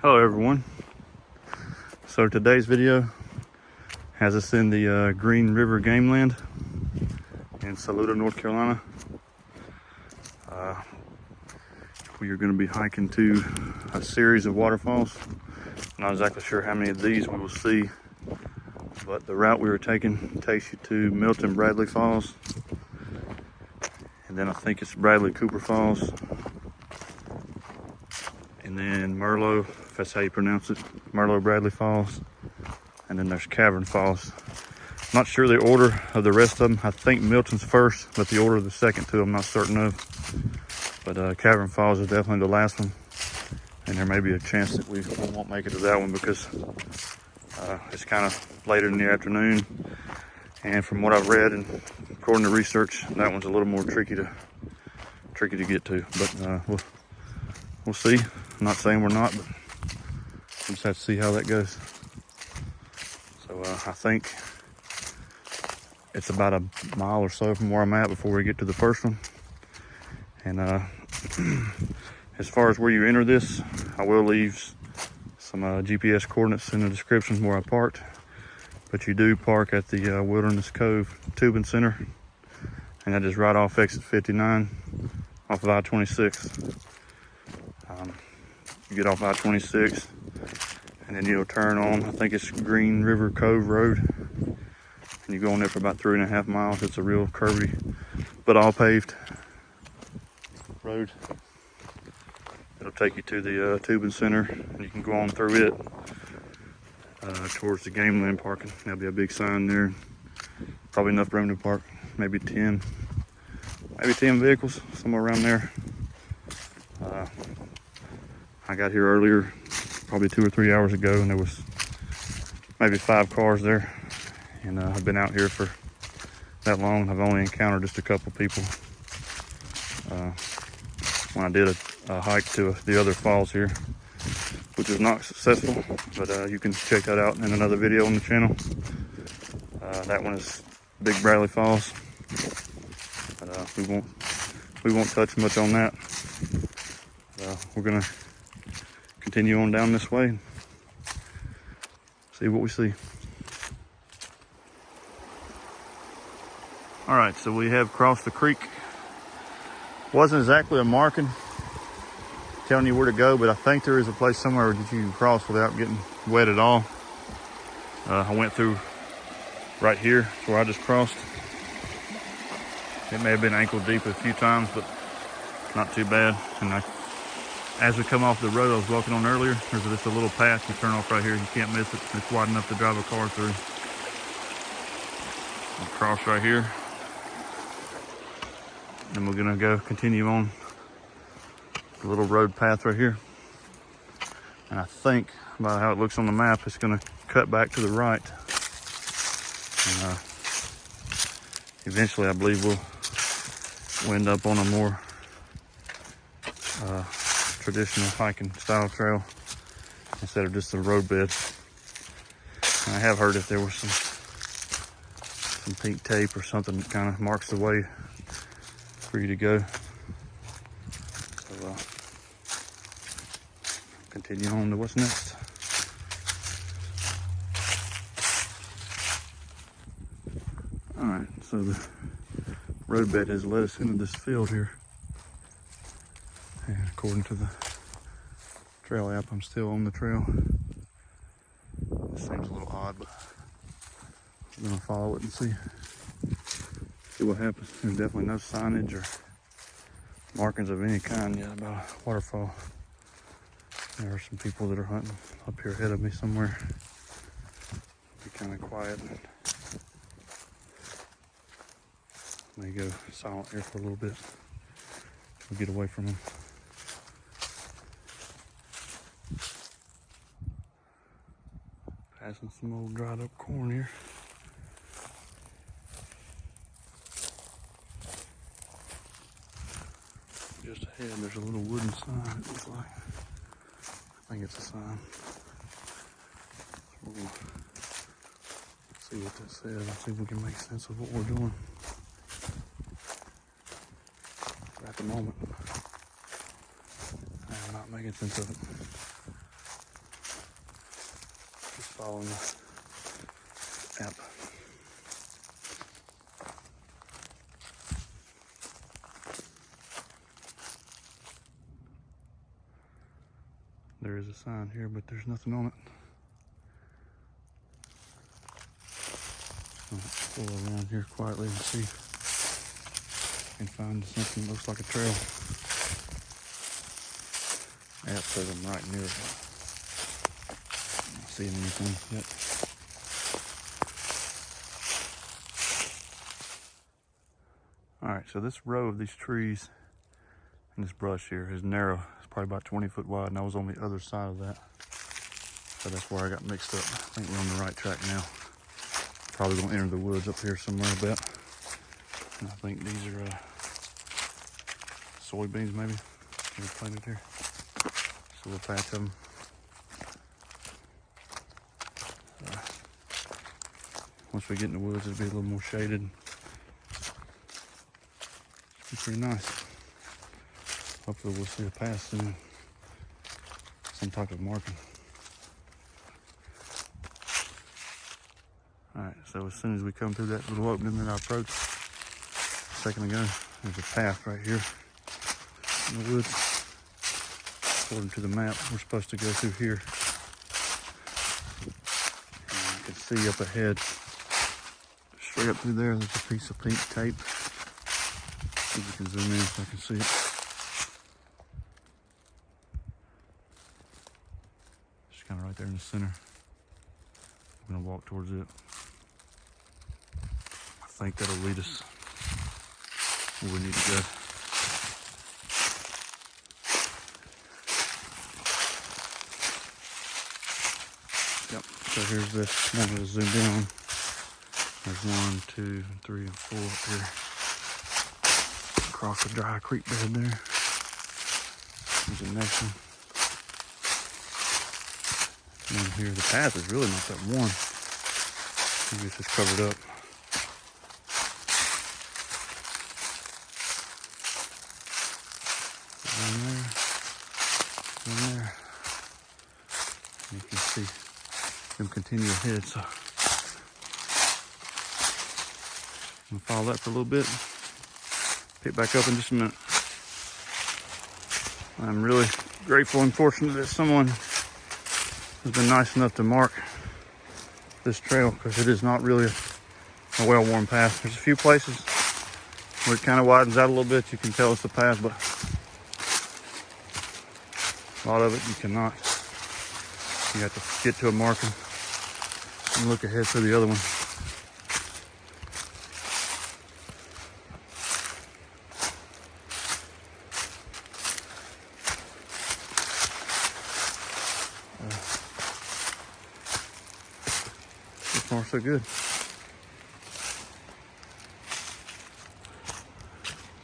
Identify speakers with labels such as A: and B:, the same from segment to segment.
A: Hello everyone. So today's video has us in the Green River Gameland in Saluda, North Carolina. We are going to be hiking to a series of waterfalls. Not exactly sure how many of these we will see, but the route we were taking takes you to Milton Bradley Falls, and then I think it's Bradley Cooper Falls, and then Merlo, if that's how you pronounce it, Merlo Bradley Falls, and then there's Cavern Falls. Not sure the order of the rest of them. I think Milton's first, but the order of the second two I'm not certain of. But Cavern Falls is definitely the last one, and there may be a chance that we won't make it to that one because it's kind of later in the afternoon, and from what I've read and according to research, that one's a little more tricky to get to. But we'll see. I'm not saying we're not, but we'll just have to see how that goes. So I think it's about a mile or so from where I'm at before we get to the first one. And as far as where you enter this, I will leave some GPS coordinates in the description where I parked. But you do park at the Wilderness Cove Tubing Center, and that is right off exit 59 off of I-26. You get off I-26 and then you'll turn on, I think it's Green River Cove Road, and you go on there for about 3.5 miles. It's a real curvy but all paved road. It'll take you to the tubing center, and you can go on through it towards the Gameland parking. There'll be a big sign there, probably enough room to park maybe 10 vehicles, somewhere around there. I got here earlier, probably 2 or 3 hours ago, and there was maybe 5 cars there. And I've been out here for that long. I've only encountered just a couple people when I did a hike to the other falls here, which was not successful, but you can check that out in another video on the channel. That one is Big Bradley Falls, but we won't touch much on that. We're gonna continue on down this way and see what we see. All right, so we have crossed the creek. Wasn't exactly a marking telling you where to go, but I think there is a place somewhere that you can cross without getting wet at all. I went through right here where I just crossed. It may have been ankle deep a few times, but not too bad. And as we come off the road I was walking on earlier, there's just a little path you turn off right here. You can't miss it. It's wide enough to drive a car through. We'll cross right here. And we're gonna continue on the little road path right here. And I think, by how it looks on the map, it's gonna cut back to the right. And eventually I believe we'll end up on a more traditional hiking style trail instead of just the road bed. And I have heard if there was some pink tape or something that kind of marks the way for you to go. So continue on to what's next. All right, so the roadbed has led us into this field here, and according to the trail app, I'm still on the trail. It seems a little odd, but I'm gonna follow it and see what happens. There's definitely no signage or markings of any kind yet about a waterfall. There are some people that are hunting up here ahead of me somewhere. Be kind of quiet. May go silent here for a little bit. We'll get away from them. Passing some old dried up corn here. Just ahead, there's a little wooden sign, it looks like. I think it's a sign. So we'll see what that says and see if we can make sense of what we're doing. At the moment, I'm not making sense of it. following the app. There is a sign here, but there's nothing on it. I'll pull around here quietly and see if I can find something that looks like a trail. App says I'm right near it. I'm not seeing anything yet. Alright, so this row of these trees and this brush here is narrow. It's probably about 20 foot wide, and I was on the other side of that. So that's where I got mixed up. I think we're on the right track now. Probably gonna enter the woods up here somewhere, I bet. And I think these are soybeans maybe. They're planted here. So we'll patch them. Once we get in the woods, it'll be a little more shaded. It's pretty nice. Hopefully we'll see a path soon. Some type of marking. Alright, so as soon as we come through that little opening that I approached a second ago, there's a path right here in the woods. According to the map, we're supposed to go through here. And you can see up ahead, straight up through there, there's a piece of pink tape. See if you can zoom in so I can see it. Just kind of right there in the center. I'm gonna walk towards it. I think that'll lead us where we need to go. Yep, so here's this. I'm gonna zoom in. There's 1, 2, 3, and 4 up here. Across the dry creek bed there. There's the next one. And here, the path is really not that worn. Maybe it's just covered up. One there. You can see them continue ahead, so I'm gonna follow that for a little bit. Pick back up in just a minute. I'm really grateful and fortunate that someone has been nice enough to mark this trail, because it is not really a well-worn path. There's a few places where it kind of widens out a little bit. You can tell it's a path, but a lot of it you cannot. You have to get to a marker and look ahead for the other one. So far, so good.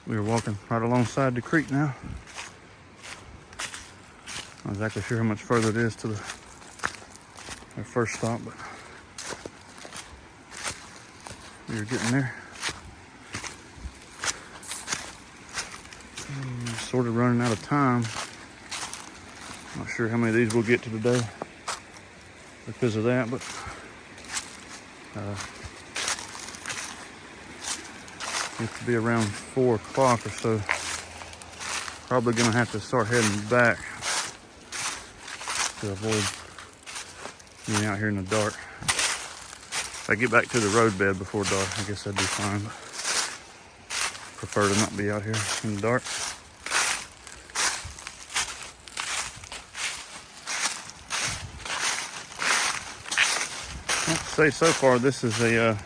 A: We are walking right alongside the creek now. Not exactly sure how much further it is to our first stop, but we are getting there. Sort of running out of time. Not sure how many of these we'll get to today because of that, but it to be around 4 o'clock or so. Probably gonna have to start heading back to avoid being out here in the dark. If I get back to the roadbed before dark, I guess that'd be fine, but prefer to not be out here in the dark. I'd say so far this is a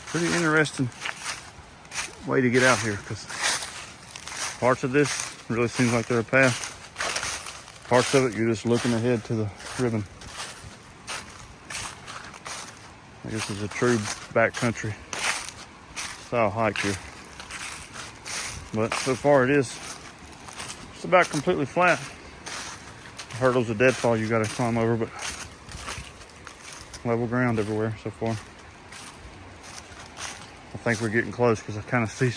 A: pretty interesting way to get out here, because parts of this really seems like they're a path. Parts of it you're just looking ahead to the ribbon. I guess it's a true backcountry style hike here. But so far it is just about completely flat. Hurdles of deadfall you gotta climb over, but level ground everywhere so far. I think we're getting close because I kind of see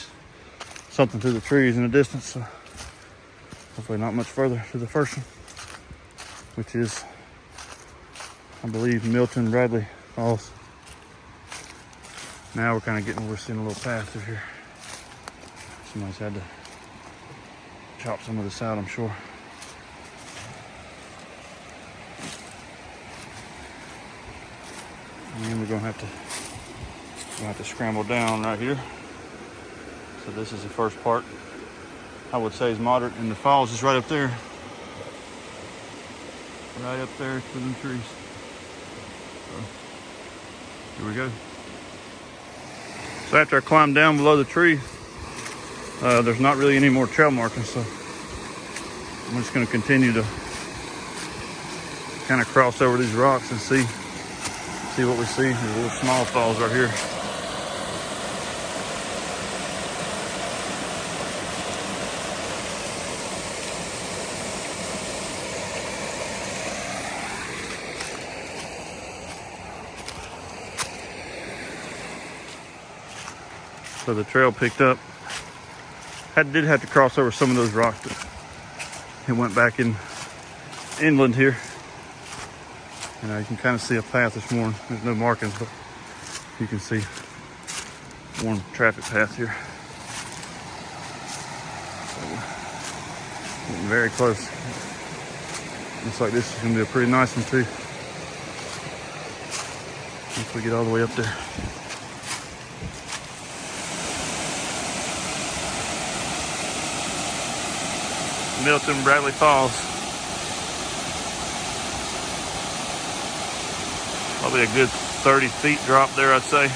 A: something through the trees in the distance. So hopefully not much further to the first one, which is I believe Milton Bradley Falls. Now we're seeing a little path through here. Somebody's had to chop some of this out, I'm sure. And we're gonna have to scramble down right here. So this is the first part. I would say is moderate, and the falls is right up there. Right up there through the trees. So, here we go. So after I climbed down below the tree, there's not really any more trail markings, so I'm just going to continue to kind of cross over these rocks and see what we see. There's little small falls right here. So the trail picked up. Did have to cross over some of those rocks, but it went back inland here. And you can kind of see a path this morning. There's no markings, but you can see one traffic path here. So, getting very close. Looks like this is going to be a pretty nice one too. Once we get all the way up there. Milton Bradley Falls. Probably a good 30 feet drop there, I'd say.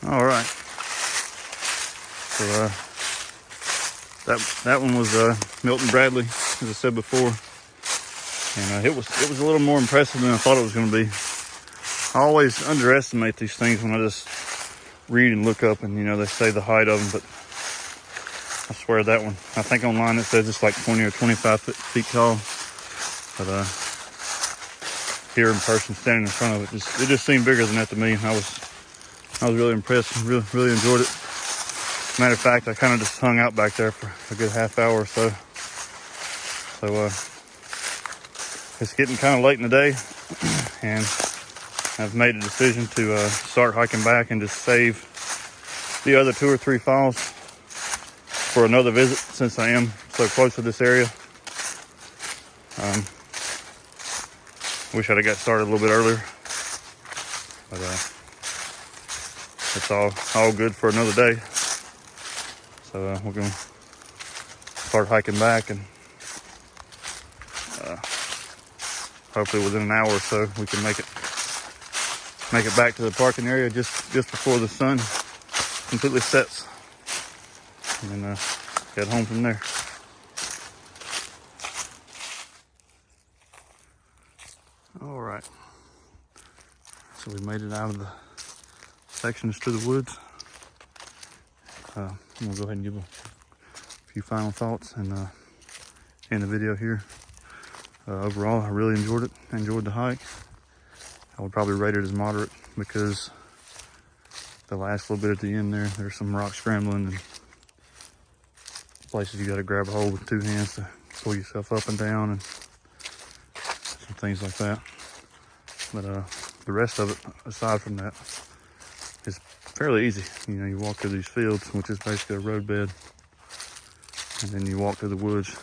A: All right. So that one was Milton Bradley, as I said before, and it was a little more impressive than I thought it was going to be. I always underestimate these things when I just read and look up, and they say the height of them, but I swear that one, I think online it says it's like 20 or 25 feet tall, but here in person, standing in front of it, it just seemed bigger than that to me. I was really impressed and really enjoyed it. Matter of fact, I kind of just hung out back there for a good half hour or so. So it's getting kind of late in the day, and I've made a decision to start hiking back and just save the other 2 or 3 falls for another visit, since I am so close to this area. Wish I'd have got started a little bit earlier, but it's all good for another day. So we're gonna start hiking back and hopefully within an hour or so we can make it back to the parking area just before the sun completely sets, and then head home from there. All right, so we made it out of the sections to the woods. I'm gonna go ahead and give a few final thoughts and end the video here. Overall, I really enjoyed it. Enjoyed the hike. I would probably rate it as moderate because the last little bit at the end there's some rock scrambling and places you got to grab a hold with 2 hands to pull yourself up and down and some things like that. But the rest of it, aside from that, is fairly easy. You know, you walk through these fields, which is basically a roadbed, and then you walk through the woods.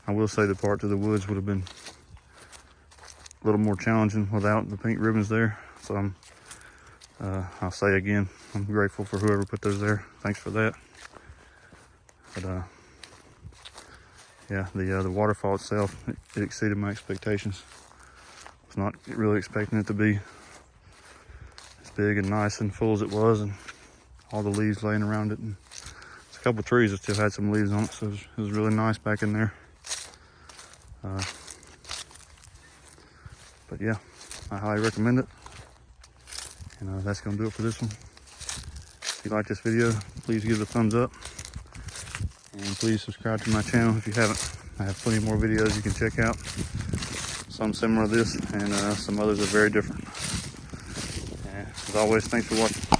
A: I will say the part through the woods would have been a little more challenging without the pink ribbons there. So I'll say again, I'm grateful for whoever put those there. Thanks for that. But yeah, the waterfall itself, it exceeded my expectations. I was not really expecting it to be as big and nice and full as it was, and all the leaves laying around it. And there's a couple of trees that still had some leaves on it, so it was really nice back in there. But yeah, I highly recommend it. And that's going to do it for this one. If you like this video, please give it a thumbs up. And please subscribe to my channel if you haven't. I have plenty more videos you can check out. Some similar to this, and some others are very different. And as always, thanks for watching.